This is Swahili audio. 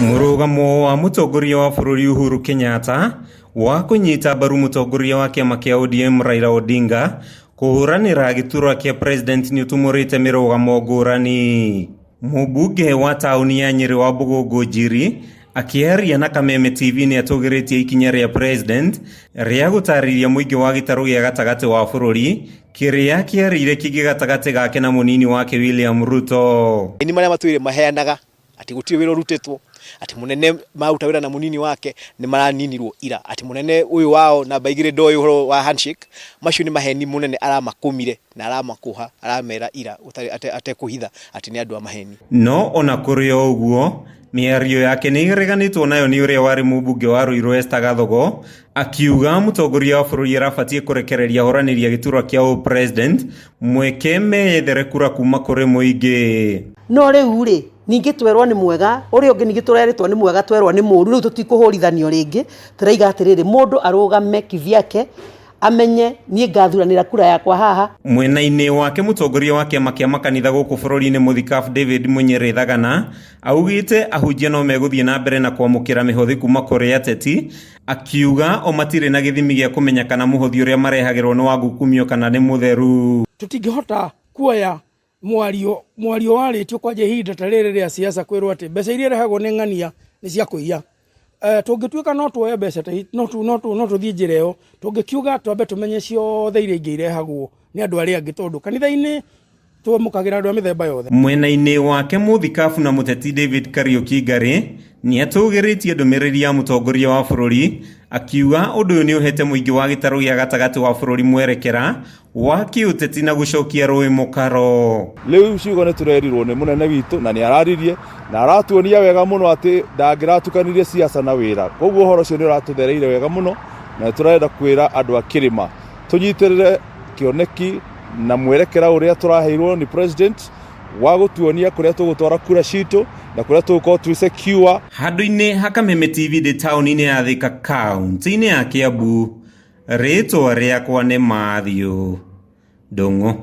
Murugamo wa mutongoria wa bururi Uhuru Kenyatta wa kunyita mbaru mutongoria wa kiama kia ODM Raila Odinga kuhuranira giturwa kia president ni utumurite mirugamo ngurani. Mubunge wa tauni ya Nyeri wa Bugogo Njiri akieria na Kameme TV ni atugiritie ikinya ria president ria gutariria muingi wa gitaru gia gatagati wa bururi kiria kierire kigi gatagati gake na munini wake William Ruto. Ni maria matwire maheanaga ati gutio wiro rutitwo ati munene mauta wira na munini wake ni maraninirwo ira ati munene uyu wao na baigire ndoi horo wa handshake macio ni maheni munene aramakumire na aramakuha aramera ira ate kuhitha ati ni andu a maheni. No ona kuri oguo miario yake ni ireganitwo nayo ni uria wari mubunge wa Ruiru Esther Gathogo akiuga mutongoria wa bururi arabatie kurekereria horaniria giturwa kia president mweke meethere kura kuma kuri muingi. No riu ri ningi twerwa ni mwega uri ungi ningi tureritwo ni mwega twerwa ni muru riu tutikuhurithanio ringi turaiga atiriri mundu arugame kivyake amenye nie ngathuranira kura yakwa haha. Mwena-ini wake mutongoria wa kiama kia makanitha guku bururi-ini Muthikabu David Munyere Thagana augite ahunjia no meguthie na mbere na kwamukira mihothi kuma kuri ateti akiuga o matire na githimi gia kumenya kana muhothi uria marehagirwo ni wagukumio kana ni mutheru. Tutingihota kuoya mwario waritio kwa ihinda ta riri ria siasa kwirwo ati mbeca iria rehagwo ni ng'ania ni cia kuiya. Tungituika no tuoye mbeca no tuthie njira iyo tungikiuga twambe tumenye ciothe iria ingi irehagwo ni andu aria angi tondu kanitha-ini twamukagira andu a mithemba yothe. Mwena-ini wake Muthikabu na muteti David Kariuki Ngari ni atugiritie ndumiriri ya mutongoria wa bururi akiuga undu uyu ni uhete muingi wa gitaru gia gatagati wa bururi mwerekera wa kiuteti na gucokia rui mukaro. Riu ciugo ni turerirwo ni munene witu na ni araririe na aratuonia wega muno ati ndangiratukanirie siasa na wira koguo horo cio ni uratuthereire wega muno na turenda kwira andu a Kirima tunyitirire kioneki na mwerekera uria turaheirwo ni president wa gutuonia kuria tugutwara kura citu na kuria tugukorwo twi secure. Handu-ini ha Kameme TV de tauni-ini ya Thika kaunti-ini ya Kiambu, ritwa riakwa ni Mathew Ndung'u.